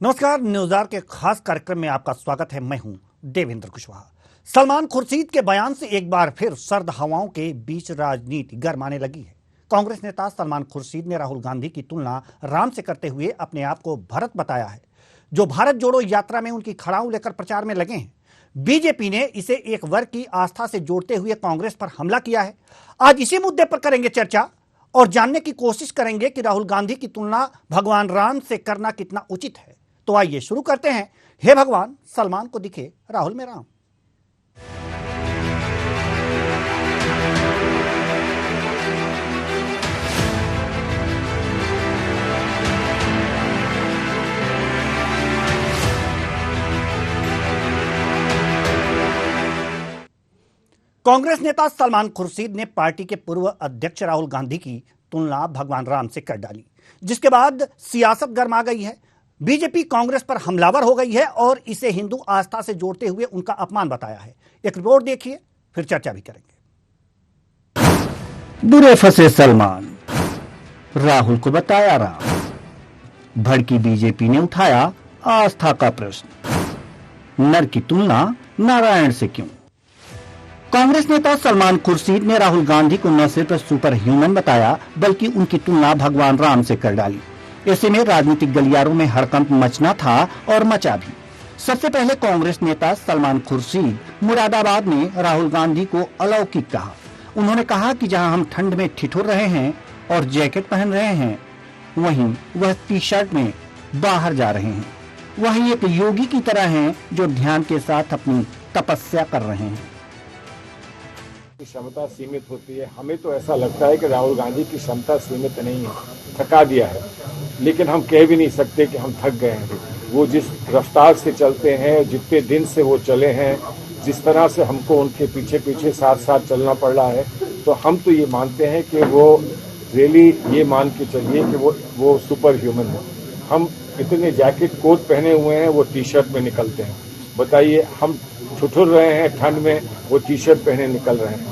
नमस्कार। न्यूज़आर के खास कार्यक्रम में आपका स्वागत है। मैं हूं देवेंद्र कुशवाहा। सलमान खुर्शीद के बयान से एक बार फिर सर्द हवाओं के बीच राजनीति गरमाने लगी है। कांग्रेस नेता सलमान खुर्शीद ने राहुल गांधी की तुलना राम से करते हुए अपने आप को भरत बताया है, जो भारत जोड़ो यात्रा में उनकी खड़ाऊ लेकर प्रचार में लगे हैं। बीजेपी ने इसे एक वर्ग की आस्था से जोड़ते हुए कांग्रेस पर हमला किया है। आज इसी मुद्दे पर करेंगे चर्चा और जानने की कोशिश करेंगे कि राहुल गांधी की तुलना भगवान राम से करना कितना उचित है। तो आइए शुरू करते हैं। हे भगवान, सलमान को दिखे राहुल में राम। कांग्रेस नेता सलमान खुर्शीद ने पार्टी के पूर्व अध्यक्ष राहुल गांधी की तुलना भगवान राम से कर डाली, जिसके बाद सियासत गर्मा गई है। बीजेपी कांग्रेस पर हमलावर हो गई है और इसे हिंदू आस्था से जोड़ते हुए उनका अपमान बताया है। एक रिपोर्ट देखिए, फिर चर्चा भी करेंगे। बुरे फंसे सलमान, राहुल को बताया राम। भड़की बीजेपी ने उठाया आस्था का प्रश्न, नर की तुलना नारायण से क्यों? कांग्रेस नेता सलमान खुर्शीद ने राहुल गांधी को न सिर्फ सुपर ह्यूमन बताया, बल्कि उनकी तुलना भगवान राम से कर डाली। ऐसे में राजनीतिक गलियारों में हड़कंप मचना था और मचा भी। सबसे पहले कांग्रेस नेता सलमान खुर्शीद मुरादाबाद में राहुल गांधी को अलौकिक कहा। उन्होंने कहा कि जहां हम ठंड में ठिठुर रहे हैं और जैकेट पहन रहे हैं, वहीं वह टी शर्ट में बाहर जा रहे हैं। वह एक योगी की तरह हैं जो ध्यान के साथ अपनी तपस्या कर रहे हैं। क्षमता सीमित होती है। हमें तो ऐसा लगता है कि राहुल गांधी की क्षमता सीमित नहीं है, थका दिया है, लेकिन हम कह भी नहीं सकते कि हम थक गए हैं। वो जिस रफ्तार से चलते हैं, जितने दिन से वो चले हैं, जिस तरह से हमको उनके पीछे पीछे साथ साथ चलना पड़ रहा है, तो हम तो ये मानते हैं कि वो रियली ये मान के चलिए कि वो सुपर ह्यूमन है। हम इतने जैकेट कोट पहने हुए हैं, वो टी शर्ट में निकलते हैं। बताइए, हम ठुठुर रहे हैं ठंड में, वो टी शर्ट पहने निकल रहे हैं।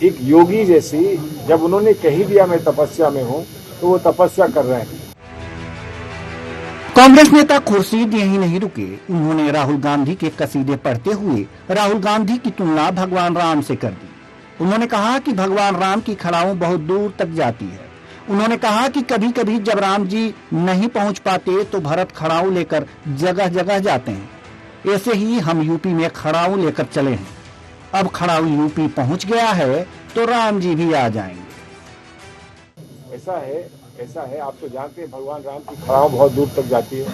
एक योगी जैसी, जब उन्होंने कही दिया मैं तपस्या में हूँ, तो वो तपस्या कर रहे हैं। कांग्रेस नेता खुर्शीद यही नहीं रुके। उन्होंने राहुल गांधी के कसीदे पढ़ते हुए राहुल गांधी की तुलना भगवान राम से कर दी। उन्होंने कहा कि भगवान राम की खड़ाऊ बहुत दूर तक जाती है। उन्होंने कहा कि कभी कभी जब राम जी नहीं पहुंच पाते तो भरत खड़ाऊ लेकर जगह जगह जाते हैं। ऐसे ही हम यूपी में खड़ाऊ लेकर चले हैं। अब खड़ाऊ यूपी पहुंच गया है तो राम जी भी आ जाएंगे। ऐसा है, आप तो जानते हैं भगवान राम की खड़ाऊ बहुत दूर तक जाती है,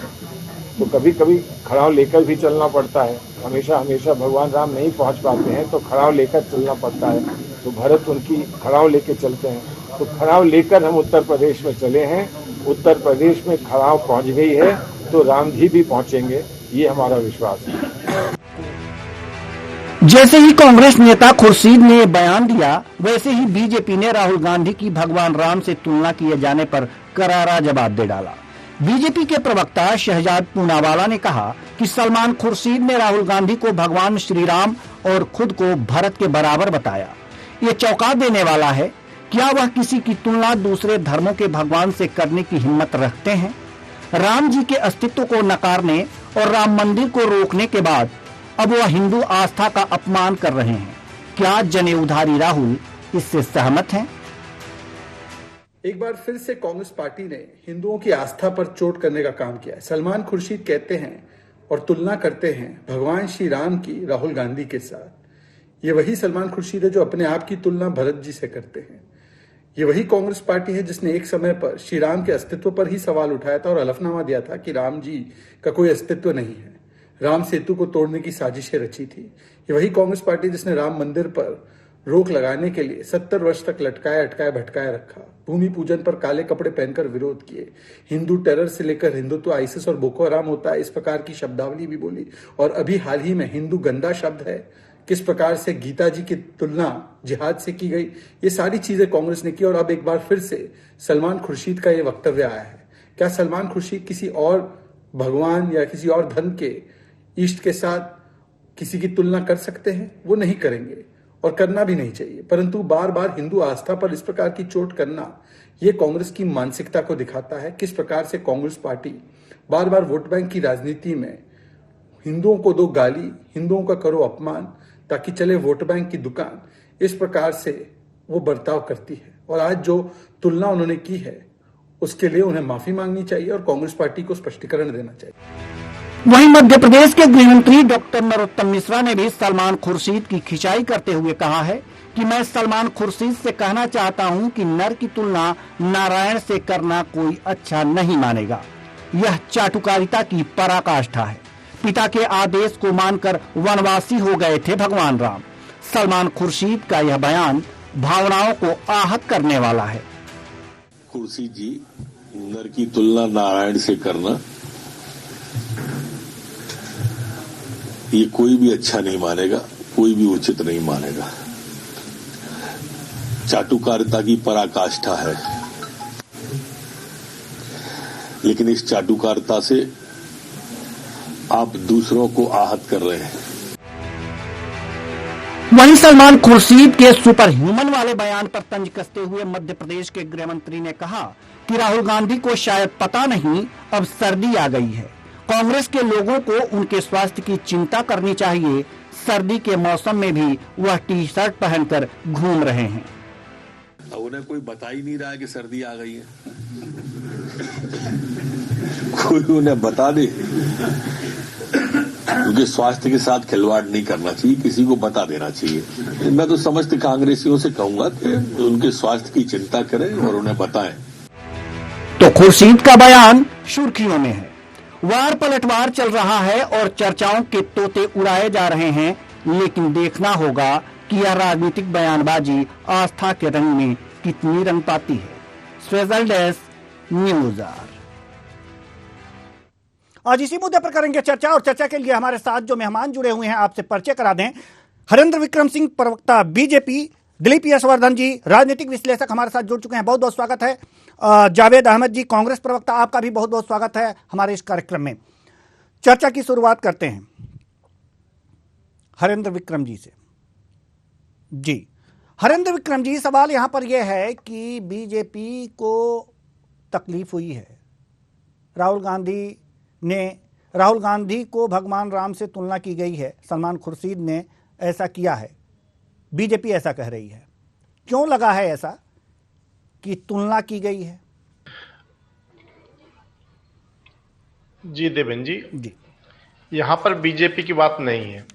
तो कभी कभी खड़ाऊ लेकर भी चलना पड़ता है। हमेशा भगवान राम नहीं पहुंच पाते हैं तो खड़ाऊ लेकर चलना पड़ता है। तो भरत उनकी खड़ाऊ लेकर चलते हैं, तो खड़ाऊ लेकर हम उत्तर प्रदेश में चले हैं। उत्तर प्रदेश में खड़ाऊ पहुंच गई है तो राम जी भी पहुंचेंगे, ये हमारा विश्वास है। जैसे ही कांग्रेस नेता खुर्शीद ने बयान दिया, वैसे ही बीजेपी ने राहुल गांधी की भगवान राम से तुलना किए जाने पर करारा जवाब दे डाला। बीजेपी के प्रवक्ता शहजाद पूनावाला ने कहा कि सलमान खुर्शीद ने राहुल गांधी को भगवान श्री राम और खुद को भरत के बराबर बताया। ये चौंका देने वाला है। क्या वह किसी की तुलना दूसरे धर्मों के भगवान से करने की हिम्मत रखते हैं? राम जी के अस्तित्व को नकारने और राम मंदिर को रोकने के बाद अब वह हिंदू आस्था का अपमान कर रहे हैं। क्या जनेऊधारी राहुल इससे सहमत हैं? एक बार फिर से कांग्रेस पार्टी ने हिंदुओं की आस्था पर चोट करने का काम किया है। सलमान खुर्शीद कहते हैं और तुलना करते हैं भगवान श्री राम की राहुल गांधी के साथ। ये वही सलमान खुर्शीद है जो अपने आप की तुलना भरत जी से करते हैं। ये वही कांग्रेस पार्टी है जिसने एक समय पर श्री राम के अस्तित्व पर ही सवाल उठाया था और हलफनामा दिया था कि राम जी का कोई अस्तित्व नहीं है। राम सेतु को तोड़ने की साजिशें रची थी। ये वही कांग्रेस पार्टी जिसने राम मंदिर पर रोक लगाने के लिए 70 वर्ष तक लटकाया अटकाया भटकाया रखा। भूमि पूजन पर काले कपड़े पहनकर विरोध किए। हिंदू टेरर से लेकर हिंदुत्व आईसिस और बोको हराम होता है, इस प्रकार की शब्दावली भी बोली। और अभी हाल ही में हिंदू गंदा शब्द है, किस प्रकार से गीता जी की तुलना जिहाद से की गई, ये सारी चीजें कांग्रेस ने की। और अब एक बार फिर से सलमान खुर्शीद का ये वक्तव्य आया है। क्या सलमान खुर्शीद किसी और भगवान या किसी और धर्म के इष्ट के साथ किसी की तुलना कर सकते हैं? वो नहीं करेंगे। और करना भी नहीं चाहिए, परंतु बार बार हिंदू आस्था पर इस प्रकार की चोट करना यह कांग्रेस की मानसिकता को दिखाता है। किस प्रकार से कांग्रेस पार्टी बार बार वोट बैंक की राजनीति में हिंदुओं को दो गाली, हिंदुओं का करो अपमान ताकि चले वोट बैंक की दुकान, इस प्रकार से वो बर्ताव करती है। और आज जो तुलना उन्होंने की है उसके लिए उन्हें माफी मांगनी चाहिए और कांग्रेस पार्टी को स्पष्टीकरण देना चाहिए। वहीं मध्य प्रदेश के गृह मंत्री डॉक्टर नरोत्तम मिश्रा ने भी सलमान खुर्शीद की खिंचाई करते हुए कहा है कि मैं सलमान खुर्शीद से कहना चाहता हूं कि नर की तुलना नारायण से करना कोई अच्छा नहीं मानेगा। यह चाटुकारिता की पराकाष्ठा है। पिता के आदेश को मानकर वनवासी हो गए थे भगवान राम। सलमान खुर्शीद का यह बयान भावनाओं को आहत करने वाला है। खुर्शीद जी, नर की तुलना नारायण से करना ये कोई भी अच्छा नहीं मानेगा, कोई भी उचित नहीं मानेगा। चाटुकारिता की पराकाष्ठा है, लेकिन इस चाटुकारिता से आप दूसरों को आहत कर रहे हैं। वहीं सलमान खुर्शीद के सुपर ह्यूमन वाले बयान पर तंज कसते हुए मध्य प्रदेश के गृह मंत्री ने कहा कि राहुल गांधी को शायद पता नहीं अब सर्दी आ गई है। कांग्रेस के लोगों को उनके स्वास्थ्य की चिंता करनी चाहिए। सर्दी के मौसम में भी वह टी शर्ट पहनकर घूम रहे हैं। उन्हें कोई बता ही नहीं रहा है कि सर्दी आ गई है। कोई उन्हें बता दे। उनके स्वास्थ्य के साथ खिलवाड़ नहीं करना चाहिए, किसी को बता देना चाहिए। मैं तो समस्त कांग्रेसियों से कहूंगा कि उनके स्वास्थ्य की चिंता करें और उन्हें बताएं। तो खुर्शीद का बयान सुर्खियों में है। वार पलटवार चल रहा है और चर्चाओं के तोते उड़ाए जा रहे हैं, लेकिन देखना होगा कि यह राजनीतिक बयानबाजी आस्था के रंग में कितनी रंग पाती है। Special desk news hour. आज इसी मुद्दे पर करेंगे चर्चा, और चर्चा के लिए हमारे साथ जो मेहमान जुड़े हुए हैं आपसे परिचय करा दें। हरेंद्र विक्रम सिंह, प्रवक्ता बीजेपी। दिलीप यशवर्धन जी, राजनीतिक विश्लेषक, हमारे साथ जुड़ चुके हैं। बहुत बहुत स्वागत है। जावेद अहमद जी, कांग्रेस प्रवक्ता, आपका भी बहुत बहुत स्वागत है हमारे इस कार्यक्रम में। चर्चा की शुरुआत करते हैं हरेंद्र विक्रम जी से। जी हरेंद्र विक्रम जी, सवाल यहां पर यह है कि बीजेपी को तकलीफ हुई है। राहुल गांधी को भगवान राम से तुलना की गई है। सलमान खुर्शीद ने ऐसा किया है, बीजेपी ऐसा कह रही है। क्यों लगा है ऐसा कि तुलना की गई है? जी देवेंद्र जी, यहां पर बीजेपी की बात नहीं है।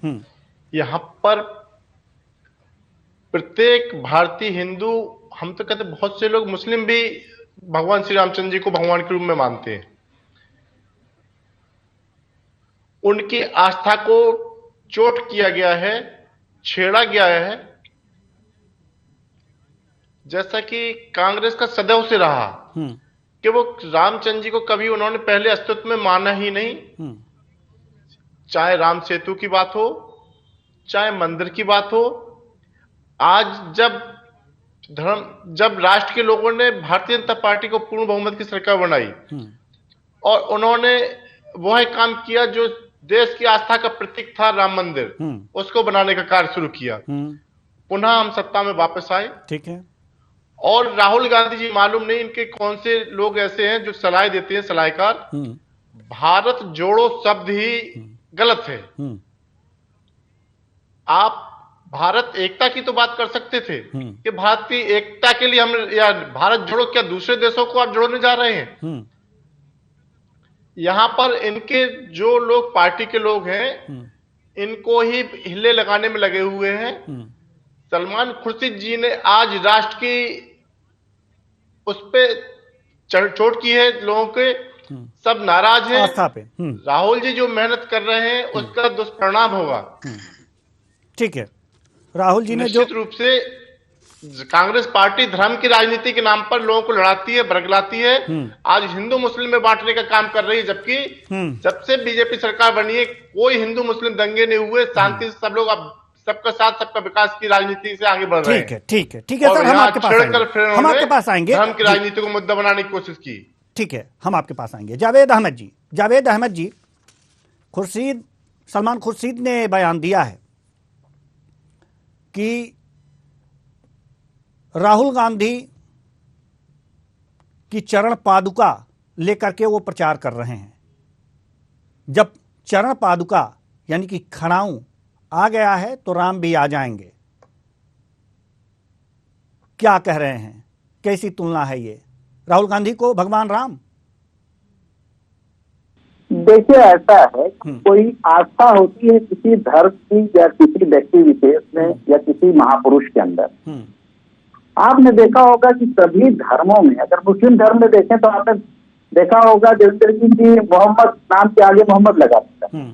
यहां पर प्रत्येक भारतीय हिंदू, हम तो कहते बहुत से लोग मुस्लिम भी भगवान श्री रामचंद्र जी को भगवान के रूप में मानते हैं। उनकी आस्था को चोट किया गया है, छेड़ा गया है। जैसा कि कांग्रेस का सदैव से रहा कि वो रामचंद्र जी को कभी उन्होंने पहले अस्तित्व में माना ही नहीं। चाहे राम सेतु की बात हो, चाहे मंदिर की बात हो। आज जब राष्ट्र के लोगों ने भारतीय जनता पार्टी को पूर्ण बहुमत की सरकार बनाई और उन्होंने वह काम किया जो देश की आस्था का प्रतीक था, राम मंदिर, उसको बनाने का कार्य शुरू किया। पुनः हम सत्ता में वापस आए। ठीक है। और राहुल गांधी जी, मालूम नहीं इनके कौन से लोग ऐसे हैं जो सलाह देते हैं, सलाहकार। भारत जोड़ो शब्द ही गलत है। आप भारत एकता की तो बात कर सकते थे कि भारत की एकता के लिए हम, या भारत जोड़ो, क्या दूसरे देशों को आप जोड़ने जा रहे हैं? यहां पर इनके जो लोग पार्टी के लोग हैं, इनको ही हिले लगाने में लगे हुए हैं। सलमान खुर्शीद जी ने आज राष्ट्र की उस पे चोट की है। लोगों के सब नाराज हैं आस्था पे। राहुल जी जो मेहनत कर रहे हैं उसका दुष्परिणाम होगा। ठीक है। राहुल जी ने जो निश्चित रूप से कांग्रेस पार्टी धर्म की राजनीति के नाम पर लोगों को लड़ाती है, बरगलाती है। आज हिंदू मुस्लिम में बांटने का काम कर रही है, जबकि जब से बीजेपी सरकार बनी है कोई हिंदू मुस्लिम दंगे नहीं हुए। शांति से सब लोग अब सबका साथ, सबका विकास की राजनीति से आगे बढ़ रहे हैं। ठीक है सर, हम आपके पास आएंगे। धर्म की राजनीति को मुद्दा बनाने की कोशिश की। ठीक है, हम आपके पास आएंगे। जावेद अहमद जी, सलमान खुर्शीद ने बयान दिया है कि राहुल गांधी की चरण पादुका लेकर के वो प्रचार कर रहे हैं। जब चरण पादुका यानी कि खड़ाऊं आ गया है तो राम भी आ जाएंगे। क्या कह रहे हैं, कैसी तुलना है ये, राहुल गांधी को भगवान राम? देखिए, ऐसा है, कोई आस्था होती है किसी धर्म की या किसी व्यक्ति विशेष में या किसी महापुरुष के अंदर। आपने देखा होगा कि सभी धर्मों में, अगर मुस्लिम धर्म में देखें तो आपने देखा होगा देवेंद्र जी की मोहम्मद नाम के आगे मोहम्मद लगा देता है।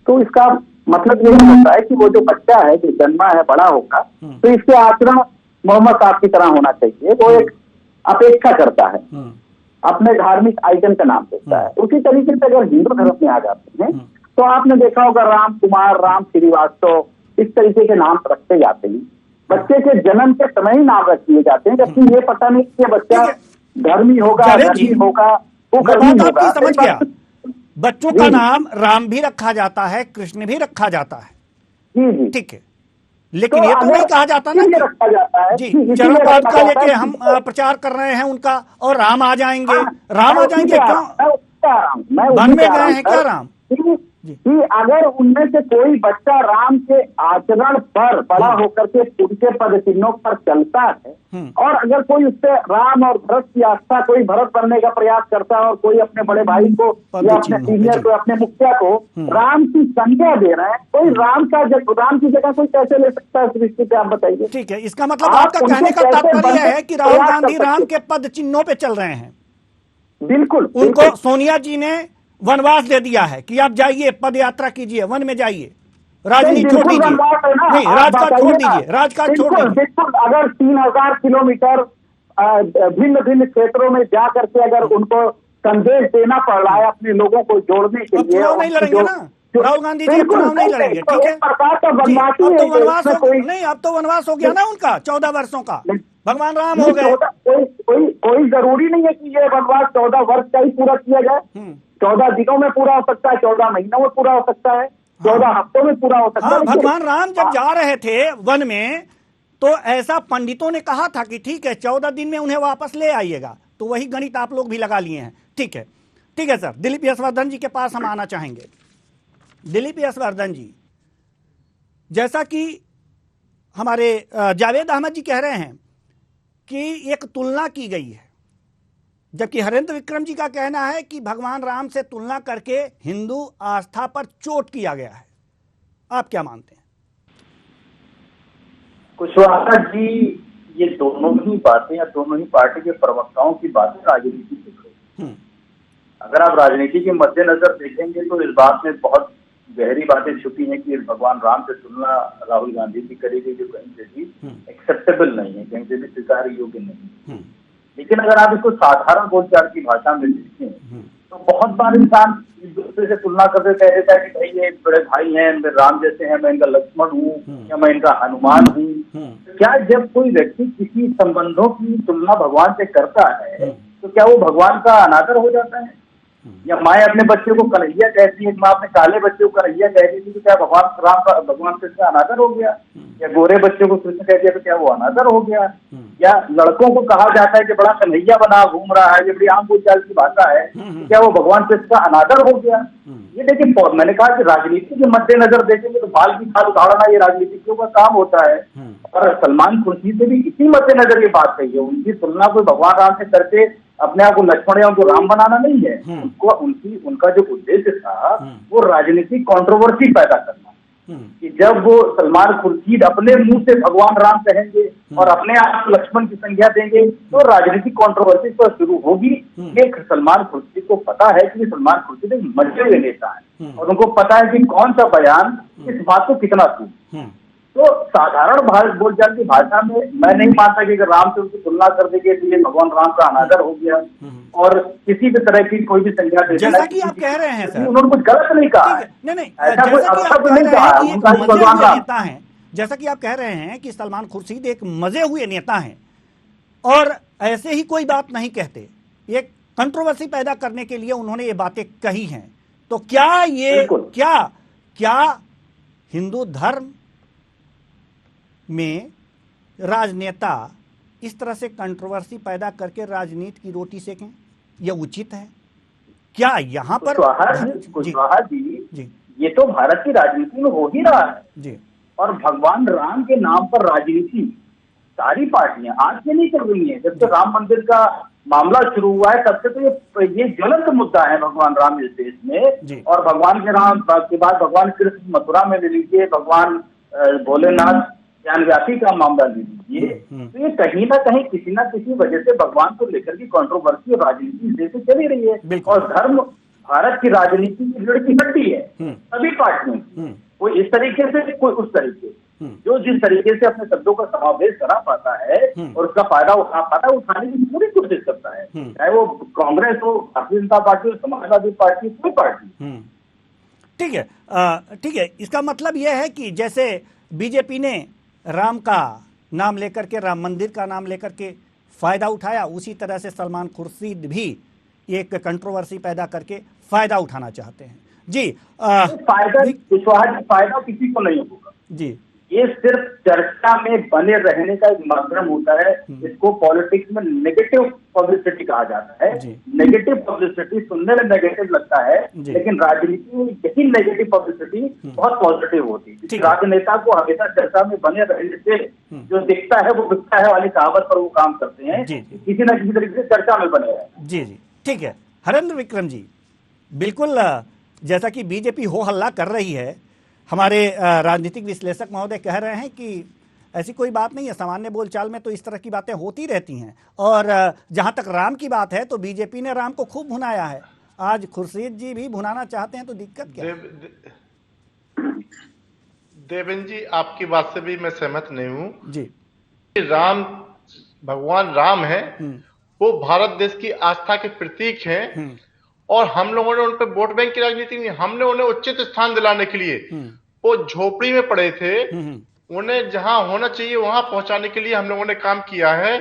तो इसका मतलब यही होता है कि वो जो बच्चा है, जो जन्मा है, बड़ा होगा, तो इसके आचरण मोहम्मद साहब की तरह होना चाहिए। वो एक अपेक्षा करता है, अपने धार्मिक आइकन का नाम देता है। उसी तरीके से अगर हिंदू धर्म में आ जाते हैं तो आपने देखा होगा राम कुमार, राम श्रीवास्तव, इस तरीके के नाम रखते जाते हैं। बच्चे के जन्म के समय ही नाम रख दिए जाते हैं, जबकि ये पता नहीं कि ये बच्चा धर्मी होगा, धर्मी होगा, वो कभी होगा। समझ गया, बच्चों का नाम राम भी रखा जाता है, कृष्ण भी रखा जाता है, जी जी, ठीक है, लेकिन ये तो नहीं कहा जाता ना ये रखा जाता है जी चरण पादुका लेके हम प्रचार कर रहे हैं उनका, और राम आ जाएंगे। राम आ जाएंगे क्यों? वन में गए हैं क्या राम? कि अगर उनमें से कोई बच्चा राम के आचरण पर बड़ा होकर के उनके पद चिन्हों पर चलता है, और अगर कोई उससे राम और भरत की आस्था, कोई भरत बनने का प्रयास करता है और कोई अपने बड़े भाई को या अपने सीनियर को, अपने मुखिया को राम की संज्ञा दे रहे हैं, कोई राम की जगह कोई कैसे ले सकता है दृष्टि पे, आप बताइए। ठीक है, इसका मतलब आपका कहने का तात्पर्य है कि राहुल गांधी राम के पद चिन्हों पे चल रहे हैं। बिल्कुल, उनको सोनिया जी ने वनवास दे दिया है कि आप जाइए, पद यात्रा कीजिए, वन में जाइए, राजनीति छोड़ दीजिए, नहीं राजकाज छोड़ दीजिए, राजकाज छोड़ दीजिए। बिल्कुल, अगर 3000 किलोमीटर भिन्न भिन्न क्षेत्रों में जा करके अगर उनको संदेश देना पड़ रहा है अपने लोगों को जोड़ने के लिए, चुनाव नहीं लड़ेंगे ना राहुल गांधी जी, चुनाव नहीं लड़ेंगे, ठीक है। प्रकार का वनवासी अब तो वनवास नहीं, अब तो वनवास हो गया ना उनका 14 वर्षों का, भगवान राम हो गए। कोई जरूरी नहीं है कि ये वनवास 14 वर्ष का ही पूरा किया जाए। 14 दिनों में पूरा हो सकता है, 14 महीनों में पूरा हो सकता है, 14 हफ्तों में पूरा हो सकता है। भगवान राम जब जा रहे थे वन में तो ऐसा पंडितों ने कहा था कि ठीक है 14 दिन में उन्हें वापस ले आइएगा, तो वही गणित आप लोग भी लगा लिए हैं। ठीक है, ठीक है सर, दिलीप यशवर्धन जी के पास हम आना चाहेंगे। दिलीप यशवर्धन जी, जैसा कि हमारे जावेद अहमद जी कह रहे हैं कि एक तुलना की गई है, जबकि हरेंद्र विक्रम जी का कहना है कि भगवान राम से तुलना करके हिंदू आस्था पर चोट किया गया है। आप क्या मानते हैं? कुशवाहा जी, ये दोनों ही बातें या दोनों ही पार्टी के प्रवक्ताओं की बातें राजनीति से जुड़ी। अगर आप राजनीति के मद्देनजर देखेंगे तो इस बात में बहुत गहरी बातें छुपी हैं कि भगवान राम से तुलना राहुल गांधी की करी गई, जो कहीं से भी एक्सेप्टेबल नहीं है, कहीं से भी स्वीकार योग्य नहीं। लेकिन अगर आप इसको साधारण बोलचाल की भाषा में देखें तो बहुत बार इंसान एक दूसरे से तुलना करके कह देता है कि भाई ये बड़े भाई हैं, मैं राम जैसे हैं, मैं इनका लक्ष्मण हूँ या मैं इनका हनुमान हूँ। क्या जब कोई व्यक्ति किसी संबंधों की तुलना भगवान से करता है तो क्या वो भगवान का अनादर हो जाता है? या माँ अपने बच्चे को कन्हैया कहती है, माँ अपने काले बच्चे को कन्हैया कहती थी, तो क्या भगवान कृष्ण का अनादर हो गया? या गोरे बच्चे को कृष्ण कह दिया तो क्या वो अनादर हो गया? या लड़कों को कहा जाता है कि बड़ा कन्हैया बना घूम रहा है, ये बड़ी आम बोलचाल की भाषा है, तो क्या वो भगवान कृष्ण का अनादर हो गया? ये देखिए, मैंने कहा कि राजनीति के मद्देनजर देखेंगे तो बाल की खाल उधारना ये राजनीतिज्ञों का काम होता है। और सलमान खुर्शीद से भी इसी मद्देनजर ये बात कही है, उनकी तुलना कोई भगवान राम से करके अपने आप को लक्ष्मण या उनको राम बनाना नहीं है। उनका जो उद्देश्य था वो राजनीतिक कंट्रोवर्सी पैदा करना, कि जब वो सलमान खुर्शीद अपने मुंह से भगवान राम कहेंगे और अपने आप लक्ष्मण की संज्ञा देंगे तो राजनीतिक कंट्रोवर्सी तो शुरू होगी। ये सलमान खुर्शीद को पता है कि सलमान खुर्शीद एक मजे हुए नेता है और उनको पता है कि कौन सा बयान इस बात को कितना छू। तो साधारण बोलचाल की भाषा में मैं नहीं मानता कि अगर राम से उसकी तुलना कर देंगे तो ये भगवान राम का अनादर हो गया और किसी भी तरह की कोई भी संज्ञा दे, जैसा कि आप कह रहे हैं सर, उन्होंने कुछ गलत नहीं कहा। नहीं, जैसा कि आप कह रहे हैं कि मजे हुए नेता हैं, जैसा कि आप कह रहे हैं कि सलमान खुर्शीद एक मजे हुए नेता हैं और ऐसे ही कोई बात नहीं कहते, एक कंट्रोवर्सी पैदा करने के लिए उन्होंने ये बातें कही हैं। तो क्या ये क्या हिंदू धर्म में राजनेता इस तरह से कंट्रोवर्सी पैदा करके राजनीति की रोटी सेकें, यह उचित है क्या? यहाँ पर कुशवाहा जी, ये तो भारत की राजनीति में हो ही रहा है जी। और भगवान राम के नाम पर राजनीति सारी पार्टियां आज से नहीं कर रही हैं। जब से राम मंदिर का मामला शुरू हुआ है तब से तो ये ज्वलंत मुद्दा है भगवान राम इस देश में। और भगवान के राम के बाद भगवान कृष्ण मथुरा में ले लीजिए, भगवान भोलेनाथ ज्ञानव्यापी का मामला ले लीजिए, तो ये कहीं ना कहीं किसी ना किसी वजह से भगवान को लेकर की कंट्रोवर्सी और राजनीति इस देश से चली रही है। और धर्म भारत की राजनीति की रीढ़ की हड्डी है सभी पार्टियों, कोई इस तरीके से कोई उस तरीके, जो जिस तरीके से अपने शब्दों का समावेश करा पाता है और उसका फायदा उठा पाता है, उठाने की पूरी कोशिश करता है, चाहे वो कांग्रेस हो, भारतीय जनता पार्टी हो, समाजवादी पार्टी, कोई पार्टी। ठीक है, ठीक है। इसका मतलब यह है कि जैसे बीजेपी ने राम का नाम लेकर के, राम मंदिर का नाम लेकर के फायदा उठाया, उसी तरह से सलमान खुर्शीद भी एक कंट्रोवर्सी पैदा करके फायदा उठाना चाहते हैं। जी फायदा किसी को नहीं होगा जी, ये सिर्फ चर्चा में बने रहने का एक माध्यम होता है। इसको पॉलिटिक्स में नेगेटिव पब्लिसिटी कहा जाता है। नेगेटिव पब्लिसिटी सुनने में नेगेटिव लगता है, लेकिन राजनीति में यही नेगेटिव पब्लिसिटी बहुत पॉजिटिव होती है। राजनेता को हमेशा चर्चा में बने रहने से जो दिखता है वो बिकता है वाली कहावत पर वो काम करते हैं, किसी न किसी तरीके से चर्चा में बने रहे। जी जी, ठीक है। हरेंद्र विक्रम जी, बिल्कुल जैसा कि बीजेपी हो हल्ला कर रही है, हमारे राजनीतिक विश्लेषक महोदय कह रहे हैं कि ऐसी कोई बात नहीं है, सामान्य बोलचाल में तो इस तरह की बातें होती रहती हैं। और जहां तक राम की बात है तो बीजेपी ने राम को खूब भुनाया है, आज खुर्शीद जी भी भुनाना चाहते हैं, तो दिक्कत क्या है? देवेंद्र जी, आपकी बात से भी मैं सहमत नहीं हूं जी। राम भगवान राम है, वो भारत देश की आस्था के प्रतीक हैं और हम लोगों ने उन पर वोट बैंक की राजनीति नहीं, हमने उन्हें उचित स्थान दिलाने के लिए, वो झोपड़ी में पड़े थे, उन्हें जहां होना चाहिए वहां पहुंचाने के लिए हम लोगों ने काम किया है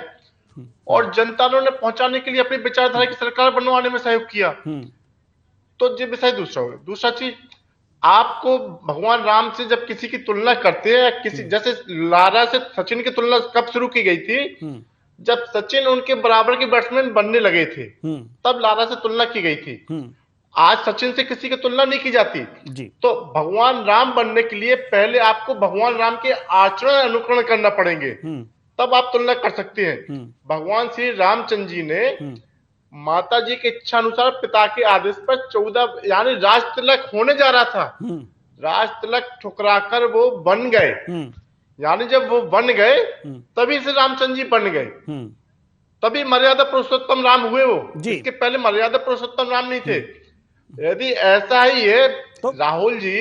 और जनता ने उन्हें पहुंचाने के लिए अपनी विचारधारा की सरकार बनवाने में सहयोग किया। तो ये विषय दूसरा हो गया। दूसरा चीज, आपको भगवान राम से जब किसी की तुलना करते हैं, किसी जैसे लारा से सचिन की तुलना कब शुरू की गई थी? जब सचिन उनके बराबर के बैट्समैन बनने लगे थे, तब लारा से तुलना की गई थी। आज सचिन से किसी की तुलना नहीं की जाती जी। तो भगवान राम बनने के लिए पहले आपको भगवान राम के आचरण अनुकरण करना पड़ेंगे, तब आप तुलना कर सकते हैं। भगवान श्री रामचंद्र जी ने माता जी की इच्छा अनुसार पिता के आदेश पर 14 यानी राज तिलक होने जा रहा था, राज तिलक ठुकराकर वो बन गए, यानी जब वो बन गए तभी से रामचंद्र जी बन गए, तभी मर्यादा पुरुषोत्तम राम हुए वो। इसके पहले मर्यादा पुरुषोत्तम राम नहीं थे। यदि ऐसा ही है तो राहुल जी,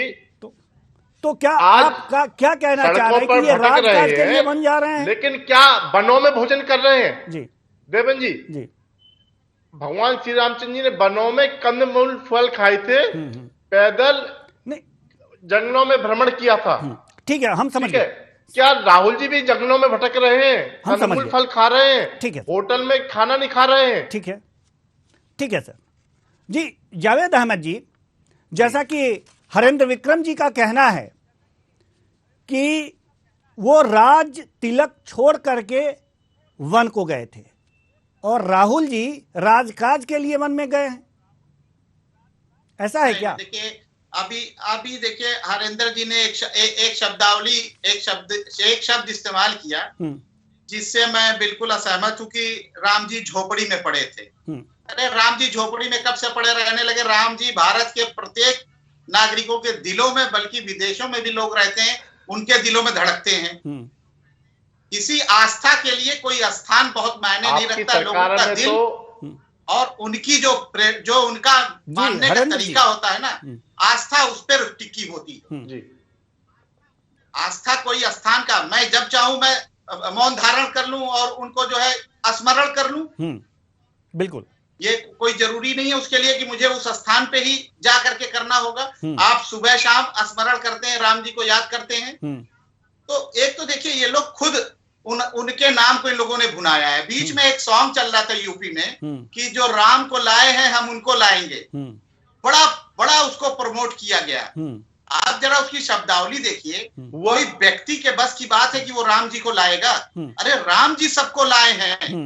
तो क्या आपका क्या कहना चाह रहे हैं कि ये राजकाज के लिए बन जा रहे हैं, लेकिन क्या वनों में भोजन कर रहे हैं? जी देवेंद्र जी, भगवान श्री रामचंद्र जी ने वनों में कंदमूल फल खाए थे, पैदल जंगलों में भ्रमण किया था। ठीक है, हम समझ गए। क्या राहुल जी भी जंगलों में भटक रहे हैं, कंदमूल फल खा रहे हैं? ठीक है, होटल में खाना नहीं खा रहे हैं। ठीक है, ठीक है सर जी। जावेद अहमद जी, जैसा कि हरेंद्र विक्रम जी का कहना है कि वो राज तिलक छोड़ करके वन को गए थे और राहुल जी राजकाज के लिए वन में गए हैं, ऐसा है क्या? देखिए, अभी देखिए, हरेंद्र जी ने एक शब्द इस्तेमाल किया जिससे मैं बिल्कुल असहमत हूं कि राम जी झोपड़ी में पड़े थे। अरे राम जी झोपड़ी में कब से पड़े रहने लगे? राम जी भारत के प्रत्येक नागरिकों के दिलों में, बल्कि विदेशों में भी लोग रहते हैं, उनके दिलों में धड़कते हैं। किसी आस्था के लिए कोई स्थान बहुत मायने नहीं रखता, लोगों का दिल और उनकी जो उनका मानने का तरीका होता है ना, आस्था उस पर टिकी होती है। आस्था कोई स्थान का, मैं जब चाहूं मैं मौन धारण कर लूं और उनको जो है स्मरण कर लूं, बिल्कुल, ये कोई जरूरी नहीं है उसके लिए कि मुझे उस स्थान पे ही जा करके करना होगा। आप सुबह शाम स्मरण करते हैं, राम जी को याद करते हैं। तो एक तो देखिए, ये लोग खुद उनके नाम को इन लोगों ने भुनाया है। बीच में एक सॉन्ग चल रहा था यूपी में कि जो राम को लाए हैं हम उनको लाएंगे, बड़ा उसको प्रमोट किया गया। आप जरा उसकी शब्दावली देखिए, वही व्यक्ति के बस की बात है कि वो राम जी को लाएगा? अरे राम जी सबको लाए हैं।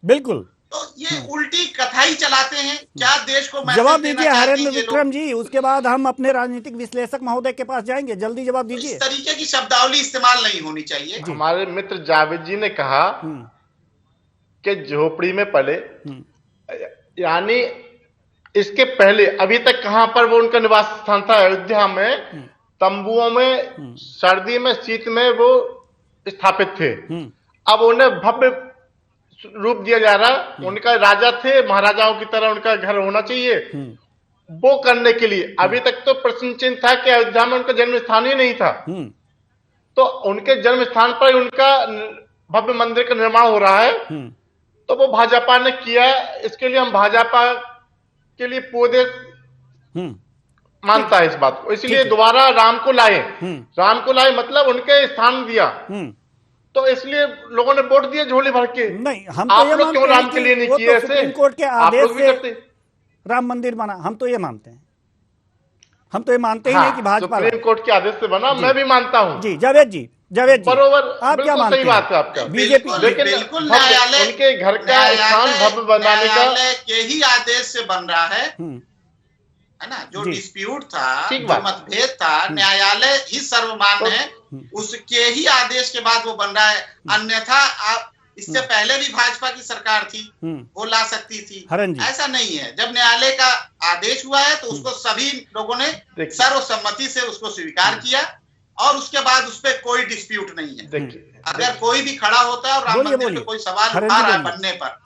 बिल्कुल। तो ये उल्टी कथा ही चलाते हैं। क्या देश को मैसेज जवाब देना दीजिए चाहते हैं हरेंद्र ये विक्रम लोग? जी, उसके बाद हम अपने राजनीतिक विश्लेषक महोदय के पास जाएंगे। जल्दी जवाब इस दीजिए। तरीके की शब्दावली इस्तेमाल नहीं होनी चाहिए। हमारे मित्र जावेद जी ने कहा कि झोपड़ी में पले, यानी इसके पहले अभी तक कहां पर वो उनका निवास स्थान था? अयोध्या में तंबुओं में, सर्दी में, शीत में वो स्थापित थे। अब उन्हें भव्य रूप दिया जा रहा। उनका राजा थे, महाराजाओं की तरह उनका घर होना चाहिए। वो करने के लिए अभी तक तो प्रश्न चिन्ह था कि अयोध्या में उनका जन्म स्थान ही नहीं था। तो उनके जन्म स्थान पर उनका भव्य मंदिर का निर्माण हो रहा है। तो वो भाजपा ने किया। इसके लिए हम भाजपा के लिए पौधे मानता है इस बात को। इसलिए दोबारा राम को लाए। राम को लाए मतलब उनके स्थान दिया। तो इसलिए लोगों ने वोट दिए झोली भर के। नहीं, हम तो आप ये लोग क्यों मानते हैं राम के कि लिए नहीं वो किए तो ऐसे? सुप्रीम कोर्ट के आप आदेश लोग भी से करते। राम मंदिर बना, हम तो ये मानते हैं। हम तो ये मानते ही नहीं कि भाजपा सुप्रीम कोर्ट के आदेश से बना, मैं भी मानता हूं। जी जावेद जी, बरोबर, आप क्या मानते हैं? सही बात है आपका। बीजेपी लेकिन बिल्कुल भव्य, न्यायालय उनके घर का स्थान भव्य बनाने का न्यायालय के ही आदेश से बन रहा है ना? जो जी। डिस्प्यूट था, ठीक जो बात। मतभेद था, न्यायालय ही सर्वमान्य है, उसके ही आदेश के बाद वो बन रहा है। अन्यथा आप इससे पहले भी भाजपा की सरकार थी, वो ला सकती थी। हरन जी। ऐसा नहीं है। जब न्यायालय का आदेश हुआ है तो उसको सभी लोगों ने सर्वसम्मति से उसको स्वीकार किया और उसके बाद उस पर कोई डिस्प्यूट नहीं है। अगर कोई भी खड़ा होता है और राम मंदिर पे कोई सवाल उठा रहा है बनने पर,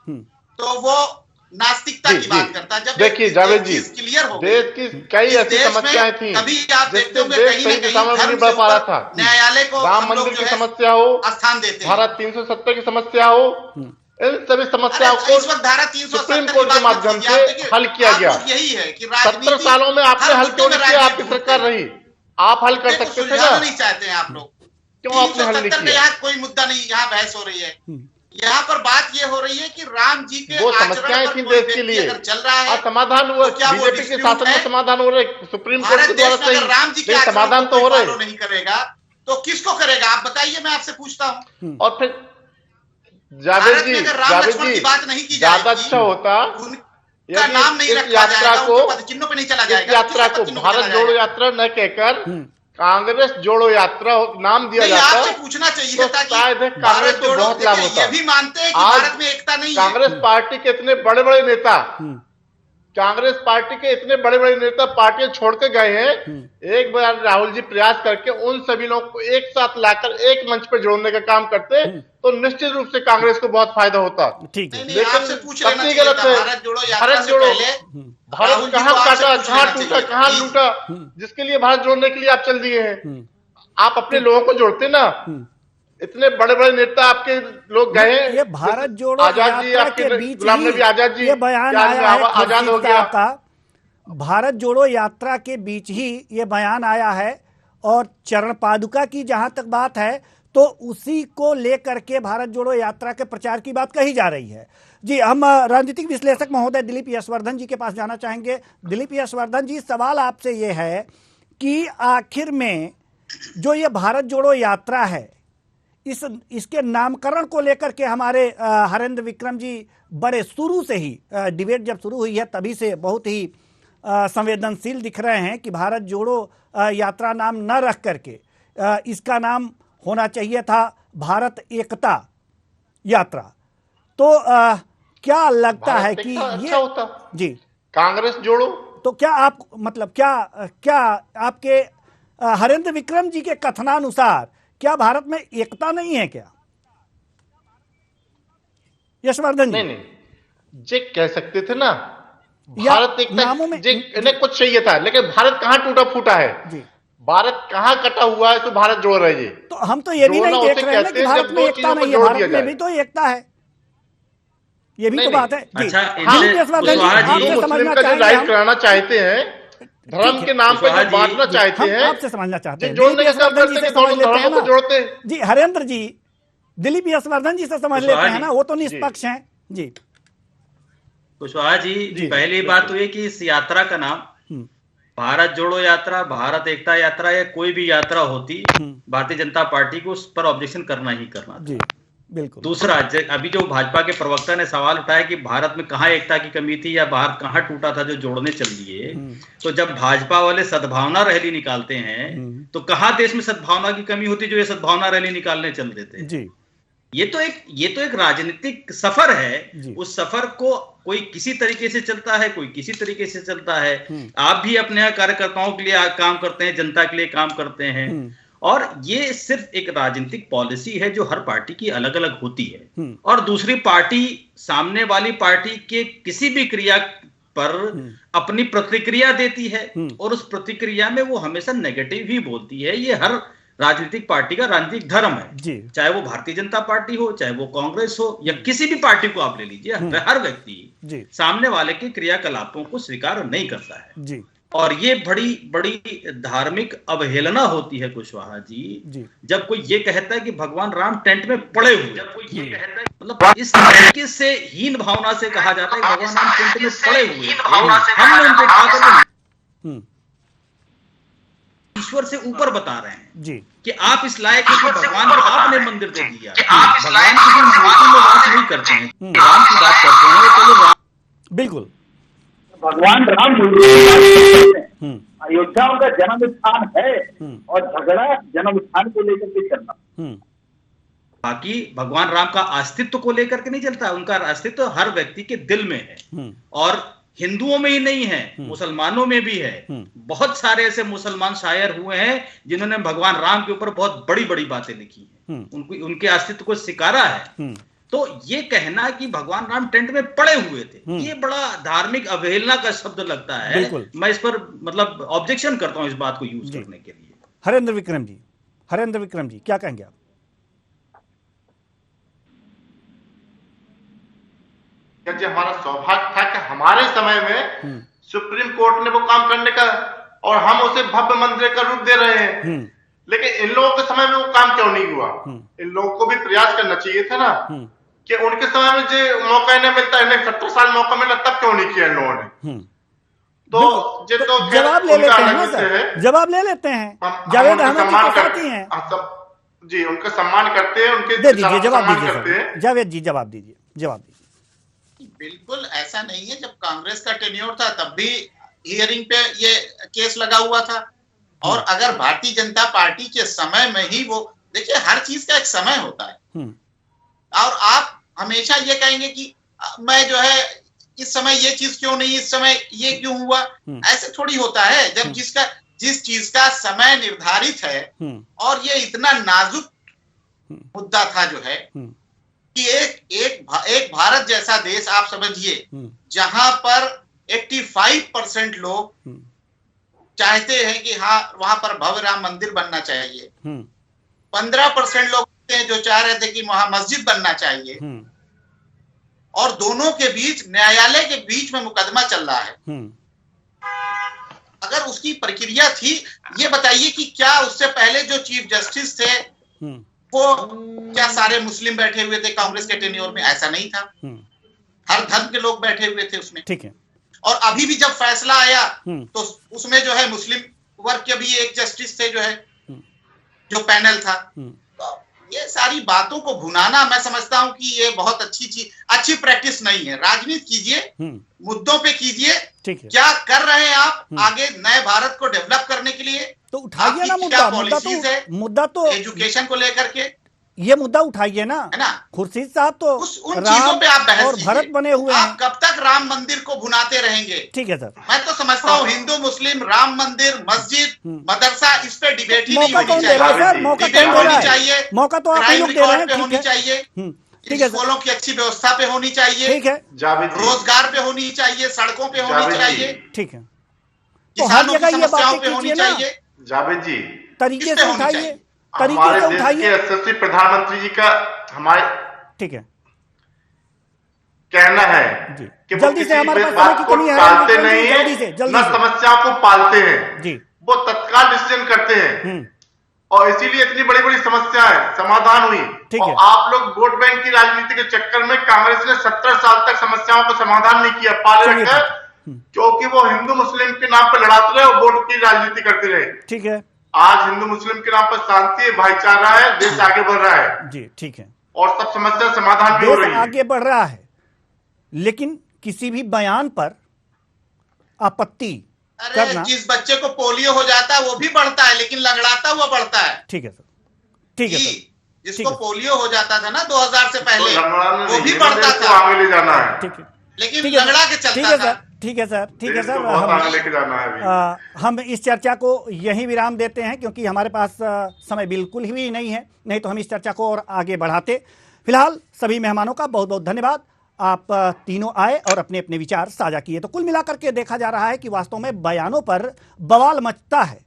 तो वो नास्तिकता की बात करता है। जब देखिए जावेद जी, क्लियर हो गई, देश की कई ऐसी समस्याएं थी, कभी आप देखते होंगे देश कहीं सही न दिशा में कहीं नहीं धर्म बढ़ से पा रहा ऊपर था। न्यायालय को राम हम लोग मंदिर जो की है समस्या हो, स्थान देते हैं। धारा 370 की समस्या हो, इन सभी समस्याओं को इस वक्त धारा 370 सुप्रीम कोर्ट के माध्यम से हल किया गया। यही है कि 70 सालों में आपने हल क्यों नहीं किया? आपकी सरकार रही, आप हल कर सकते थे ना? नहीं चाहते हैं आप लोग। क्यों आपने हल नहीं 370 का किया? यहाँ कोई मुद्दा नहीं, यहाँ बहस हो रही है। यहाँ पर बात ये हो रही है कि राम जी के वो आचरण समस्याएं पर थी कोई देश के व्यक्ति लिए, अगर चल रहा है आज समाधान हुआ। तो क्या वो बीजेपी के dispute शासन में है? समाधान हो रहे, सुप्रीम कोर्ट भारत के देश द्वारा में अगर सही, राम जी के लेकिन आचरण समाधान को तो हो कोई रहे। follow नहीं करेगा तो किसको करेगा? आप बताइए, मैं आपसे पूछता हूँ। और फिर जावेद भारत जी, में अगर राम जावेद लक्ष्मण जी, की बात नहीं की ज्यादा जाएगी, अच्छा होता उनका यदि नाम नहीं इस रखा यात्रा जाएगा, को, उनके पदचिह्नों पे नहीं चला इस जाएगा, यात्रा किसके को पदचिह्नों पे भारत चला जोड़ो जाएगा? यात्रा न कहकर कांग्रेस जोड़ो यात्रा नाम दिया नहीं, जाता आपसे पूछना चाहिए तो था कि शायद कांग्रेस भारत को जोड़ो, बहुत लाभ देखिए, होता। ये भी मानते हैं कि आज भारत में एकता नहीं है। कांग्रेस पार्टी के इतने बड़े बड़े नेता, कांग्रेस पार्टी के इतने बड़े बड़े नेता पार्टियां छोड़ के गए हैं। एक बार राहुल जी प्रयास करके उन सभी लोगों को एक साथ लाकर एक मंच पर जोड़ने का काम करते तो निश्चित रूप से कांग्रेस को बहुत फायदा होता। ठीक है। नहीं, आपसे पूछ लेना तकनीक चाहिए गलत था, है। भारत जोड़ो यात्रा भारत से जोड़ो, पहले राहुल भारत जी कहाँ को आपसे काटा, पूछ कहाँ लेना टूटा, चाहिए। कहाँ प्लीज। लूटा, जिसके लिए भारत जोड़ने के लिए आप चल दिए हैं। आप अपने लोगों को जोड़ते ना। इतने बड़े बड़े नेता आपके लोग गए हैं। ये भारत जोड़ो आजाद जी, यात्रा आपके के बीच गुलाम ही नबी आजाद जी, ये बयान क्या आया है आजाद खुर्शीद हो गया। साहब का। भारत जोड़ो यात्रा के बीच ही ये बयान आया है और चरण पादुका की जहां तक बात है तो उसी को लेकर के भारत जोड़ो यात्रा के प्रचार की बात कही जा रही है। जी, हम राजनीतिक विश्लेषक महोदय दिलीप यशवर्धन जी के पास जाना चाहेंगे। दिलीप यशवर्धन जी, सवाल आपसे ये है कि आखिर में जो ये भारत जोड़ो यात्रा है, इसके नामकरण को लेकर के हमारे हरेंद्र विक्रम जी बड़े शुरू से ही डिबेट जब शुरू हुई है तभी से बहुत ही संवेदनशील दिख रहे हैं कि भारत जोड़ो यात्रा नाम न रख करके इसका नाम होना चाहिए था भारत एकता यात्रा। तो क्या लगता है कि ये अच्छा होता जी कांग्रेस जोड़ो? तो क्या आप मतलब क्या आपके हरेंद्र विक्रम जी के कथनानुसार क्या भारत में एकता नहीं है क्या? यशवर्धन जी, नहीं, जे कह सकते थे ना भारत एकता, नामों में इन्हें कुछ चाहिए था, लेकिन भारत कहाँ टूटा फूटा है जी, भारत कहाँ कटा हुआ है तो भारत जोड़ रहे जी। तो हम तो ये भी नहीं देख रहे हैं ना कि भारत में एकता नहीं है। भारत में भी तो एकता है, ये भी तो बात है जी। अच्छा, दिलीप यशवर्धन जी, आपसे समझना चाहेंगे हम कराना चाहते हैं, धर्म के नाम पर जो बांटना चाहते हम हैं, आपसे समझना चाहते हैं। जोड़ने दिलीप का काम यशवर्धन जी करते से हैं, समझ लेते हैं धर्मों को ना जोड़ते हैं। जी। हरेंद्र जी, दिलीप यशवर्धन जी से समझ लेते हैं ना, वो तो निष्पक्ष हैं जी। कुशवाहा जी, पहली बात तो ये कि इस यात्रा का नाम भारत जोड़ो यात्रा, भारत एकता यात्रा या कोई भी यात्रा होती, भारतीय जनता पार्टी को उस पर ऑब्जेक्शन करना ही करना था। जी बिल्कुल। दूसरा, अभी जो भाजपा के प्रवक्ता ने सवाल उठाया कि भारत में कहां एकता की कमी थी या बाहर कहां टूटा था जो जोड़ने चल दिए, तो जब भाजपा वाले सद्भावना रैली निकालते हैं तो कहां देश में सद्भावना की कमी होती जो ये सद्भावना रैली निकालने चल देते हैं। जी ये तो एक राजनीतिक सफर है। उस सफर को कोई किसी तरीके से चलता है, कोई किसी तरीके से चलता है। आप भी अपने यहाँ कार्यकर्ताओं के लिए काम करते हैं, जनता के लिए काम करते हैं, और ये सिर्फ एक राजनीतिक पॉलिसी है जो हर पार्टी की अलग अलग होती है। और दूसरी पार्टी सामने वाली पार्टी के किसी भी क्रिया पर अपनी प्रतिक्रिया देती है, और उस प्रतिक्रिया में वो हमेशा नेगेटिव ही बोलती है। ये हर राजनीतिक पार्टी का राजनीतिक धर्म है, चाहे वो भारतीय जनता पार्टी हो, चाहे वो कांग्रेस हो, या किसी भी पार्टी को आप ले लीजिए। हर व्यक्ति सामने वाले के क्रियाकलापों को स्वीकार नहीं करता है जी। और ये बड़ी बड़ी धार्मिक अवहेलना होती है कुशवाहा जी, जब कोई ये कहता है कि भगवान राम टेंट में पड़े हुए, जब कोई ये कहता है, मतलब इस तरीके से हीन भावना से कहा जाता है कि भगवान राम टेंट में पड़े हुए, हमने उनको उठाकर ईश्वर से ऊपर बता रहे हैं जी कि आप इस लायक हैं कि भगवान को आपने मंदिर दे दिया। भगवान किसी मूर्ति में वास नहीं करते हैं, राम की बात करते हैं तो लोग राम, बिल्कुल भगवान राम अयोध्या उनका जन्म स्थान है और झगड़ा जन्म स्थान को लेकर के चलना। बाकी भगवान राम का अस्तित्व को लेकर के नहीं चलता, उनका अस्तित्व हर व्यक्ति के दिल में है, और हिंदुओं में ही नहीं है, मुसलमानों में भी है। बहुत सारे ऐसे मुसलमान शायर हुए हैं जिन्होंने भगवान राम के ऊपर बहुत बड़ी बड़ी बातें लिखी हैं, उनके अस्तित्व को स्वीकारा है। तो ये कहना कि भगवान राम टेंट में पड़े हुए थे, ये बड़ा धार्मिक अवहेलना का शब्द लगता है। मैं इस पर मतलब ऑब्जेक्शन करता हूं इस बात को यूज करने के लिए। हरेंद्र विक्रम जी क्या कहेंगे आप? जी हमारा सौभाग्य था कि हमारे समय में सुप्रीम कोर्ट ने वो काम करने का, और हम उसे भव्य मंदिर का रूप दे रहे हैं। लेकिन इन लोगों के समय में वो काम क्यों नहीं हुआ? इन लोगों को भी प्रयास करना चाहिए था ना कि उनके समय में जो मौका नहीं मिलता, इन्हें 70 साल मौका मिला, तब क्यों नहीं किया इन लोगों ने? तो जवाब ले लेते हैं ना सर, जवाब ले लेते हैं। जावेद अहमद जी के साथी हैं जी, उनका सम्मान करते हैं, उनके दे दीजिए जवाब दीजिए जावेद जी, जवाब दीजिए। बिल्कुल ऐसा नहीं है। जब कांग्रेस का टेन्योर था तब भी हियरिंग पे ये केस लगा हुआ था, और अगर भारतीय जनता पार्टी के समय में ही वो, देखिए हर चीज का एक समय होता है, और आप हमेशा ये कहेंगे कि मैं जो है इस समय ये चीज क्यों नहीं, इस समय ये क्यों हुआ, ऐसे थोड़ी होता है। जब जिस चीज का समय निर्धारित है, और ये इतना नाजुक मुद्दा था जो है कि एक भारत जैसा देश आप समझिए जहां पर 85% लोग चाहते हैं कि हाँ वहां पर भव्य राम मंदिर बनना चाहिए, 15% लोग हैं जो चाह रहे थे कि वहां मस्जिद बनना चाहिए, और दोनों के बीच न्यायालय के बीच में मुकदमा चल रहा है। अगर उसकी प्रक्रिया थी, ये बताइए कि क्या उससे पहले जो चीफ जस्टिस थे वो क्या सारे मुस्लिम बैठे हुए थे कांग्रेस के टेन्योर में? ऐसा नहीं था, हर धर्म के लोग बैठे हुए थे उसमें। ठीक है। और अभी भी जब फैसला आया तो उसमें जो है मुस्लिम वर्ग के भी एक जस्टिस थे जो है, जो पैनल था। तो ये सारी बातों को भुनाना मैं समझता हूं कि ये बहुत अच्छी प्रैक्टिस नहीं है। राजनीति कीजिए, मुद्दों पे कीजिए, क्या कर रहे हैं आप आगे नए भारत को डेवलप करने के लिए, तो उठाइए ना मुद्दा तो एजुकेशन को लेकर के ये मुद्दा उठाइए ना, है ना? खुर्शीद साहब तो उन चीजों पे आप बहस और भरत बने हुए हैं। आप कब तक राम मंदिर को भुनाते रहेंगे? ठीक है सर, मैं तो समझता हूँ हिंदू मुस्लिम, राम मंदिर, मस्जिद, मदरसा, इस पे डिबेट ही नहीं होनी चाहिए। मौका कौन दे रहा है? मौका तो आप ही लोग दे रहे हैं। होनी चाहिए, ठीक है, स्कूलों की अच्छी व्यवस्था पे होनी चाहिए, ठीक है, रोजगार पे होनी चाहिए, सड़कों पे होनी चाहिए, ठीक है, तो हर जगह ये बातें होनी चाहिए। जावेद जी तरीके से उठाइए, हमारे देश के यशस्वी प्रधानमंत्री जी का हमारे ठीक है कहना है कि जल्दी से हमारे पास बात को टालते नहीं है, न समस्याओं को पालते हैं जी, वो तत्काल डिसीजन करते हैं, और इसीलिए इतनी बड़ी बड़ी समस्याएं समाधान हुई। और आप लोग वोट बैंक की राजनीति के चक्कर में कांग्रेस ने 70 साल तक समस्याओं का समाधान नहीं किया, पाले रखकर क्योंकि वो हिंदू मुस्लिम के नाम पर लड़ाते रहे और वोट की राजनीति करते रहे। ठीक है, आज हिंदू मुस्लिम के नाम पर शांति भाईचारा है, देश आगे बढ़ रहा है जी, ठीक है, और सब समस्या समाधान भी हो रही देश है। आगे बढ़ रहा है, लेकिन किसी भी बयान पर आपत्ति अरे करना। जिस बच्चे को पोलियो हो जाता है वो भी बढ़ता है, लेकिन लंगड़ाता हुआ बढ़ता है। ठीक है सर, ठीक है सर, जिसको पोलियो हो जाता था ना 2000 से पहले, तो वो भी बढ़ता था, आगे ले जाना है। ठीक है, लेकिन ठीक है, लंगड़ा के चलता था। ठीक है सर, ठीक है देश को सर, बहुत आगे लेके जाना है अभी। हम इस चर्चा को यहीं विराम देते हैं, क्योंकि हमारे पास समय बिल्कुल ही नहीं है, नहीं तो हम इस चर्चा को और आगे बढ़ाते। फिलहाल सभी मेहमानों का बहुत बहुत धन्यवाद, आप तीनों आए और अपने अपने विचार साझा किए। तो कुल मिलाकर के देखा जा रहा है कि वास्तव में बयानों पर बवाल मचता है,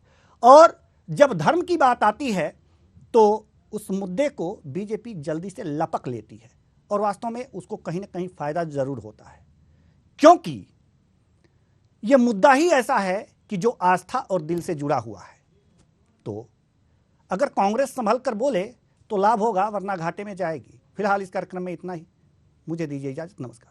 और जब धर्म की बात आती है तो उस मुद्दे को बीजेपी जल्दी से लपक लेती है, और वास्तव में उसको कहीं ना कहीं फायदा जरूर होता है, क्योंकि यह मुद्दा ही ऐसा है कि जो आस्था और दिल से जुड़ा हुआ है। तो अगर कांग्रेस संभल कर बोले तो लाभ होगा, वरना घाटे में जाएगी। फिलहाल इस कार्यक्रम में इतना ही, मुझे दीजिए इजाजत, नमस्कार।